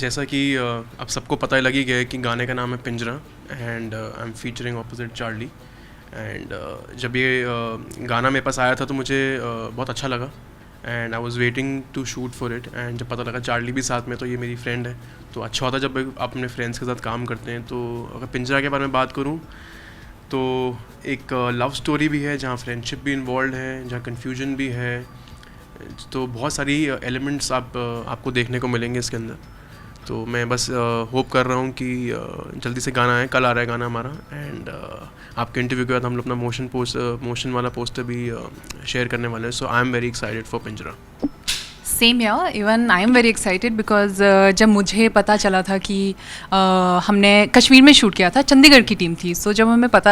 जैसा कि अब सबको पता ही लगी गया है कि गाने का नाम है पिंजरा and I am featuring opposite Charlie and जब ये गाना मेरे पास आया था तो मुझे बहुत अच्छा लगा and I was waiting to shoot for it and जब पता लगा चार्ली भी साथ में तो ये मेरी फ्रेंड है तो अच्छा होता जब आप अपने फ्रेंड्स के साथ काम करते हैं। तो अगर पिंजरा के बारे में बात करूँ तो एक लव स्टोरी भी है जहाँ फ्रेंडशिप भी इन्वॉल्व है, जहाँ कन्फ्यूजन भी है, तो बहुत सारी एलिमेंट्स आपको देखने को मिलेंगे इसके अंदर। तो मैं बस होप कर रहा हूँ कि जल्दी से गाना है, कल आ रहा है गाना हमारा एंड आपके इंटरव्यू के बाद हम लोग अपना मोशन वाला पोस्टर भी शेयर करने वाले हैं। So I am very excited for Pinjra. Same यार, even I am very excited because जब मुझे पता चला था कि हमने कश्मीर में शूट किया था, चंडीगढ़ की टीम थी, सो जब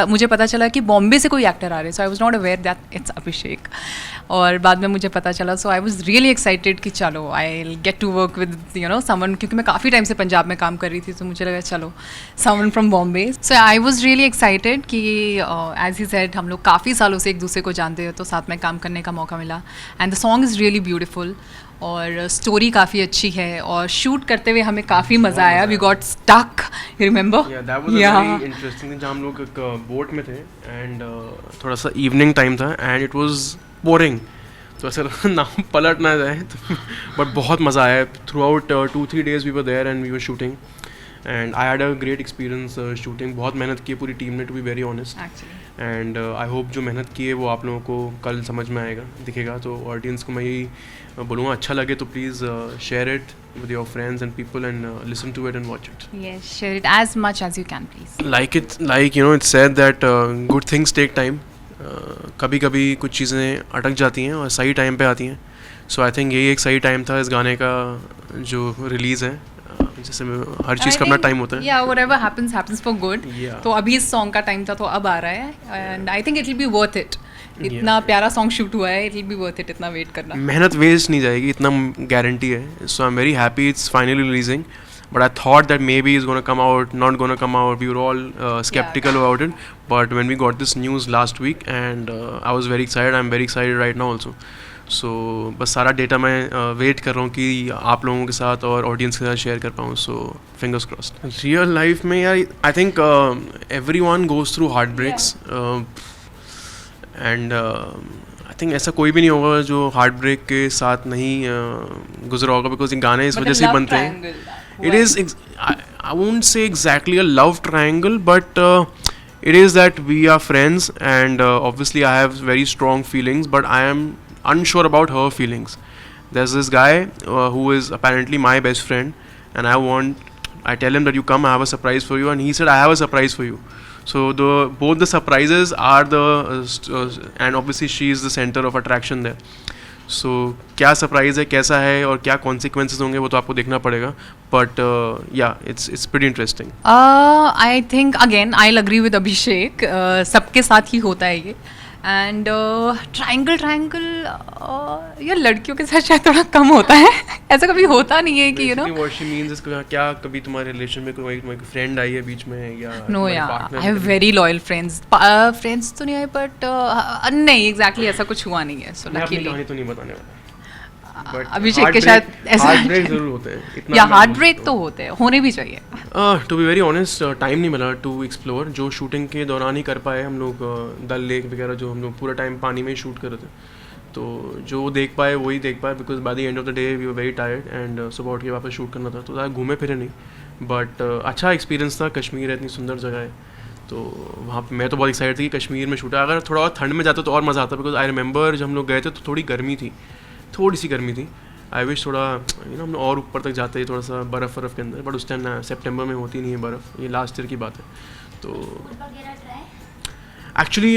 मुझे पता चला कि बॉम्बे से कोई एक्टर आ रहे, so I was not aware that it's Abhishek, और बाद में मुझे पता चला, so I was really excited कि चलो I will get to work with someone, क्योंकि मैं काफ़ी टाइम से पंजाब में काम कर रही थी, तो मुझे लगा चलो someone from Bombay. So I was really excited कि एज ही सेड हम लोग काफ़ी सालों से एक दूसरे को जानते हैं, तो साथ में काम करने का मौका मिला and the song is really beautiful और स्टोरी काफ़ी अच्छी है और शूट करते हुए हमें काफ़ी मज़ा आया। We got stuck, you remember? Interesting जहाँ हम लोग एक बोट में थे एंड थोड़ा सा इवनिंग टाइम था एंड इट वाज बोरिंग, तो ऐसा नाम पलट ना जाए तो बट बहुत मज़ा आया। Throughout 2-3 days we were there and we were shooting and I had a great experience shooting. बहुत मेहनत की पूरी टीम ने, to be very honest, and I hope जो मेहनत की है वो आप लोगों को कल समझ में आएगा, दिखेगा। तो ऑडियंस को मैं यही बोलूँगा, अच्छा लगे तो please share it with your friends and people and listen to it and watch it. Yes, share it as much as you can, please. Like it's said that good things take time. कभी कभी कुछ चीज़ें अटक जाती हैं और सही time पे आती हैं। सो आई थिंक यही एक सही टाइम था इस गाने का जो रिलीज़ है। जैसे हर चीज़ का अपना टाइम होता है। Yeah, whatever happens for good. तो अभी इस सॉन्ग का टाइम था तो अब आ रहा है and I think it will be worth it. इतना प्यारा सॉन्ग शूट हुआ है, it will be worth it, इतना वेट करना। मेहनत वेस्ट नहीं जाएगी, इतना गारंटी है। So I am very happy it's finally releasing, but I thought that maybe it's going to come out, not going to come out. We were all skeptical about it, but when we got this news last week and I was very excited. I'm very excited right now also. So बस सारा data मैं wait कर रहा हूँ कि आप लोगों के साथ और ऑडियंस के साथ शेयर कर पाऊँ। So fingers crossed. Real life में यार I think everyone goes through heart breaks and I think ऐसा कोई भी नहीं होगा जो हार्ट ब्रेक के साथ नहीं गुजरा होगा, बिकॉज ये गाने इस वजह से ही बनते हैं। It is, I won't say exactly a love triangle, but it is that we are friends and obviously I have very strong feelings, but I am unsure about her feelings. There's this guy who is apparently my best friend and I tell him that you come, I have a surprise for you, and he said I have a surprise for you. So both the surprises are and obviously she is the center of attraction there. सो क्या surprise है, कैसा है और क्या consequences होंगे वो तो आपको देखना पड़ेगा, but yeah it's pretty interesting. I think again I will agree with Abhishek, सबके साथ ही होता है ये। एंड ट्रायंगल ये लड़कियों के साथ शायद थोड़ा कम होता है ऐसा कभी होता नहीं है कि you know what she means is क्या कभी तुम्हारे रिलेशन में कोई फ्रेंड आई है बीच में या नो यार I have very loyal friends तो नहीं है, बट नहीं एग्जैक्टली ऐसा कुछ हुआ नहीं है। सो लकीली कहानी तो नहीं बताने वाला, अभिषेक के शायद ऐसा हार्ट ब्रेक जरूर होते हैं, इतना या हार्ट ब्रेक तो होते हैं, होने भी चाहिए। To be very honest time नहीं मिला टू एक्सप्लोर, जो शूटिंग के दौरान ही कर पाए हम लोग। डल लेक वगैरह जो हम लोग पूरा टाइम पानी में ही शूट कर रहे थे, तो जो देख पाए वही देख पाए, because by the end of the day we were very tired and सुबह उठ के वापस शूट करना था, तो ज़्यादा घूमे फिरे नहीं, बट अच्छा एक्सपीरियंस था। कश्मीर है, इतनी सुंदर जगह है, तो वहाँ मैं तो बहुत एक्साइटेड थी कि कश्मीर में शूट है। अगर थोड़ा और ठंड में जाता तो और मज़ा आता, बिकॉज आई रिमेंबर जब हम लोग गए थे तो थोड़ी गर्मी थी, थोड़ी सी गर्मी थी। आई विश थोड़ा हम और ऊपर तक जाते हैं, थोड़ा सा बर्फ़ के अंदर, बट उस टाइम सितंबर में होती नहीं है बर्फ़, ये लास्ट ईयर की बात है। तो एक्चुअली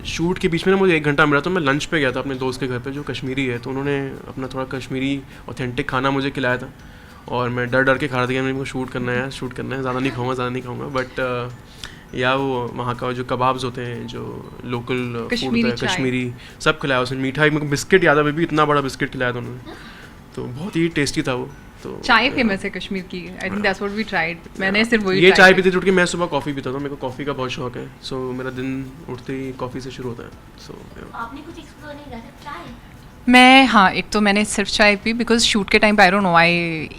शूट के बीच में ना मुझे 1 घंटा मिला, तो मैं लंच पे गया था अपने दोस्त के घर पे जो कश्मीरी है, तो उन्होंने अपना थोड़ा कश्मीरी ऑथेंटिक खाना मुझे खिलाया था, और मैं डर के खा रहा था कि मेरे को शूट करना है, ज़्यादा नहीं खाऊंगा, बट या वो वहाँ का जो कबाब्स होते हैं, जो लोकल फूड होता है कश्मीरी, सब खिलाया उसने। मिठाई, मेरे को बिस्किट याद है, भी इतना बड़ा बिस्किट खिलाया था उन्होंने, तो बहुत ही टेस्टी था वो। तो चाय फेमस है कश्मीर की, I think that's what we tried. मैंने सिर्फ वही ये चाय पीते, जुट के मैं सुबह कॉफ़ी पीता था, मेरे को कॉफ़ी का बहुत शौक है, सो मेरा दिन उठते ही कॉफ़ी से शुरू होता है। सो आपने कुछ एक्सप्लोर नहीं किया चाय? मैं हाँ, एक तो मैंने सिर्फ चाय पी बिकॉज शूट के टाइम पे आई don't no I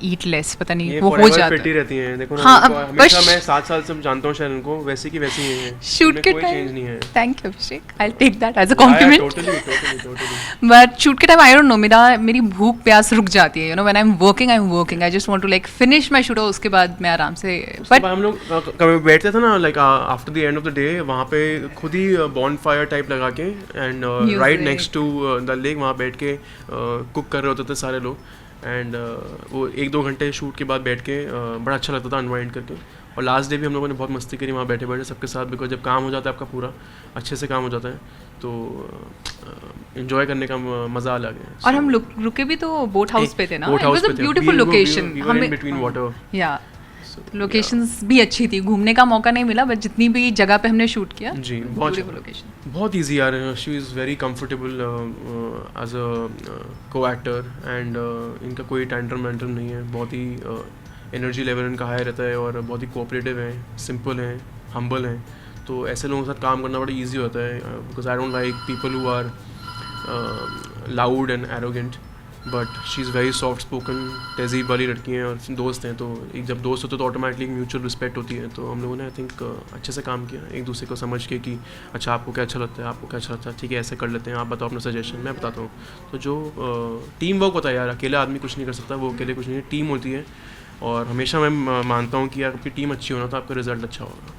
eat less, पता नहीं ये वो हो forever जाता पिटी है। रहती हैं, देखो ना, हाँ, इनको अब हमेशा बस मैं 7 साल से जानता हूँ शायद इनको, वैसी की वैसी ही हैं, शूट इनमें के कोई चेंज नहीं है। Time, thank you Abhishek, I take that as a yeah compliment. Totally but shoot के टाइम आई डोंट नो, मेरी भूख प्यास रुक जाती है, you know when I am working I just want to like finish my shoot, और उसके बाद मैं आराम से, उसके बट बाद हम लोग कभी बैठते थे ना, like after the end of the day, वहाँ पे खुद ही बॉन फायर टाइप लगा के and right next to the lake, वहाँ बैठ के कुक कर रहे होते थे सारे लोग, एंड वो 1-2 घंटे शूट के बाद बैठ के बड़ा अच्छा लगता था अनवाइंड करके। और लास्ट डे भी हम लोगों ने बहुत मस्ती करी वहाँ बैठे बैठे सबके साथ, बिकॉज जब काम हो जाता है आपका पूरा अच्छे से काम हो जाता है तो इन्जॉय करने का मज़ा अलग है। और हम रुके भी तो बोट हाउस पे थे ना, बोट इट हाउस वाज पे अ थे, ब्यूटीफुल लोकेशन, हमें बिटवीन वाटर, या लोकेशंस भी अच्छी थी, घूमने का मौका नहीं मिला बट जितनी भी जगह पे हमने शूट किया जी बहुत ब्यूटीफुल लोकेशन। बहुत ईजी यार, she is very comfortable as a co actor, and इनका कोई टेंट्रम वेंट्रम नहीं है, बहुत ही एनर्जी लेवल इनका हाई रहता है और बहुत ही कोऑपरेटिव हैं, सिंपल हैं, हम्बल हैं, तो ऐसे लोगों के साथ काम करना बड़ा ईजी होता है, because I don't like people who are loud and arrogant, but she is very soft spoken, तहजीब वाली लड़की हैं और दोस्त हैं, तो एक जब दोस्त होते तो ऑटोमेटिकली एक म्यूचुअल रिस्पेक्ट होती है, तो हम लोगों ने आई थिंक अच्छे से काम किया एक दूसरे को समझ के कि अच्छा आपको क्या अच्छा लगता है, आपको क्या अच्छा लगता है, ठीक है ऐसे कर लेते हैं, आप बताओ अपना सजेशन, मैं बताता हूँ, तो जो टीम वर्क होता है यार, अकेला आदमी कुछ नहीं कर सकता, वो अकेले कुछ नहीं, टीम होती है, और हमेशा मैं मानता हूँ कि यार आपकी टीम अच्छी होना तो आपका रिजल्ट अच्छा होगा।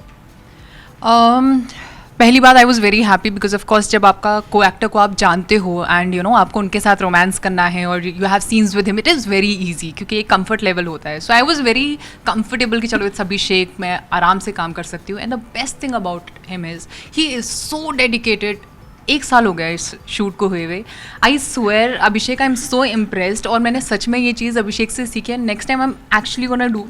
पहली बात आई was very happy because of course जब आपका को एक्टर को आप जानते हो एंड यू नो आपको उनके साथ रोमांस करना है और you have scenes with him, it is very easy क्योंकि एक कंफर्ट लेवल होता है, so I was very comfortable कि चलो इट्स अभिषेक, मैं आराम से काम कर सकती हूँ, and the best thing about him is he is so dedicated. 1 साल हो गया इस शूट को हुए, I swear Abhishek I am so impressed, और मैंने सच में ये चीज़ अभिषेक से सीखी है, next time I am actually gonna do,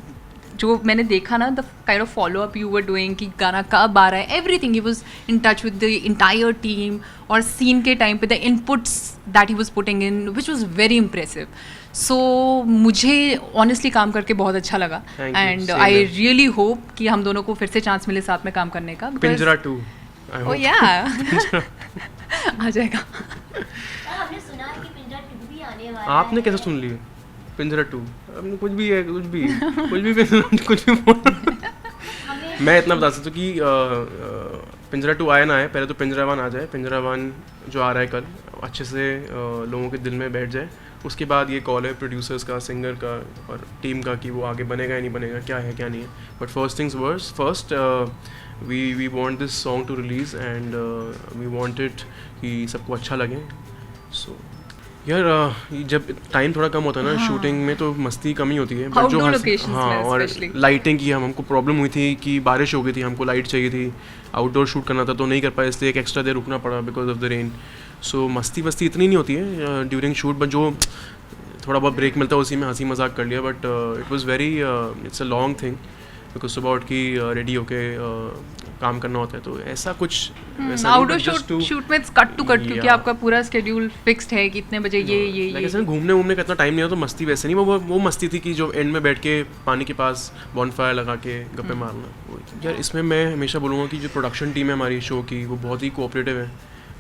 जो मैंने देखा ना the kind of follow up you were doing कि गाना कब आ रहा है, everything he was in touch with the entire team, और सीन के टाइम पे the inputs that he was putting in which was very impressive, so मुझे ऑनेस्टली काम करके बहुत अच्छा लगा, एंड आई रियली होप कि हम दोनों को फिर से चांस मिले साथ में काम करने का। पिंजरा 2 ओ या आ जाएगा। हमने सुना है कि पिंजरा 2 भी आने वाला है। आपने कैसे सुन लिया पिंजरा 2? आपने कुछ भी है, कुछ भी कुछ भी मैं इतना बता सकता हूँ कि पिंजरा 2 आए ना आए, पहले तो पिंजरा 1 आ जाए, पिंजरा 1 जो आ रहा है कल अच्छे से लोगों के दिल में बैठ जाए, उसके बाद ये कॉल है प्रोड्यूसर्स का, सिंगर का और टीम का कि वो आगे बनेगा या नहीं बनेगा, क्या है क्या नहीं है, but first things first we want this song to release and we want it कि सबको अच्छा लगे। सो यार जब टाइम थोड़ा कम होता है ना शूटिंग में तो मस्ती कम ही होती है, बट जो और लाइटिंग की हमको प्रॉब्लम हुई थी कि बारिश हो गई थी, हमको लाइट चाहिए थी, आउटडोर शूट करना था तो नहीं कर पाए, इसलिए एक एक्स्ट्रा देर रुकना पड़ा बिकॉज ऑफ द रेन। सो मस्ती इतनी नहीं होती है ड्यूरिंग शूट, बट जो थोड़ा बहुत ब्रेक मिलता है उसी में हंसी मजाक कर लिया, but it was very it's a long thing because सुबह उठ के रेडी होके काम करना होता है, तो ऐसा कुछ आउटडोर शूट में कट टू कट क्योंकि आपका पूरा स्केड्यूल फिक्स्ड है कि इतने बजे ये ऐसा घूमने का इतना टाइम नहीं होता, तो मस्ती वैसे नहीं, वो मस्ती थी कि जो एंड में बैठ के पानी के पास बॉनफायर लगा के गप्पे मारना। यार इसमें मैं हमेशा बोलूँगा कि जो प्रोडक्शन टीम है हमारी शो की वो बहुत ही कोऑपरेटिव है,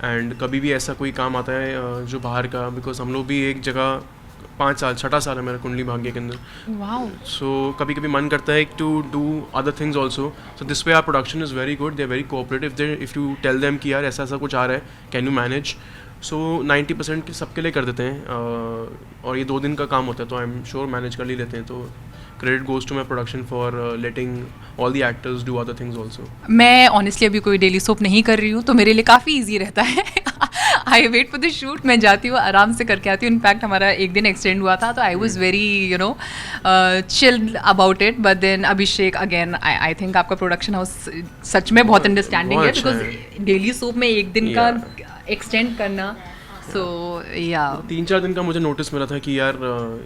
एंड कभी भी ऐसा कोई काम आता है जो बाहर का, बिकॉज हम लोग भी एक जगह 6 साल है मेरा कुंडली भाग्य के अंदर, सो कभी कभी मन करता है to do other things also, so this way our production is very good, they are very cooperative, they if you tell them कि यार ऐसा कुछ आ रहा है, कैन यू मैनेज, सो 90% सबके लिए कर देते हैं, और ये 2 दिन का काम होता है तो आई एम श्योर मैनेज कर ही लेते हैं, तो credit goes to my production for letting all the actors do other things also. मैं ऑनेस्टली अभी कोई डेली सोप नहीं कर रही हूँ तो मेरे लिए काफ़ी ईजी रहता है। I wait for the shoot, मैं जाती हूँ आराम से करके आती हूँ, इनफैक्ट हमारा एक दिन एक्सटेंड हुआ था तो I was very you know chilled about it, but then Abhishek again I think आपका प्रोडक्शन हाउस सच में बहुत अंडरस्टैंडिंग है, बिकॉज डेली सोप में एक दिन का एक्सटेंड करना, सो या 3-4 दिन का मुझे नोटिस मिला था कि यार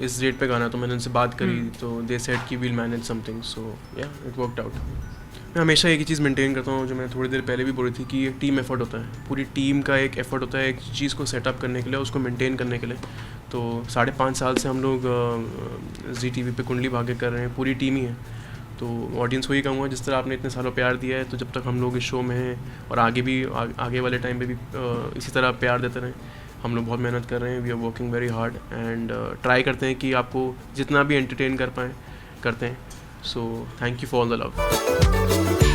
इस डेट पे गाना, तो मैंने उनसे बात करी तो दे सेड कि वील मैनेज समथिंग, सो या इट वर्कड आउट। मैं हमेशा एक ही चीज़ मेंटेन करता हूँ जो मैं थोड़ी देर पहले भी बोली थी कि एक टीम एफर्ट होता है, पूरी टीम का एक एफर्ट होता है एक चीज़ को सेटअप करने के लिए, उसको मेंटेन करने के लिए, तो 5.5 साल से हम लोग जी टीवी पे कुंडली भाग्य कर रहे हैं, पूरी टीम ही है, तो ऑडियंस को ही कहूँगा जिस तरह आपने इतने सालों प्यार दिया है, तो जब तक हम लोग इस शो में हैं और आगे भी आगे वाले टाइम पे भी इसी तरह प्यार देते रहें, हम लोग बहुत मेहनत कर रहे हैं, we are working very hard and try करते हैं कि आपको जितना भी एंटरटेन कर पाएँ करते हैं. So thank you for all the love.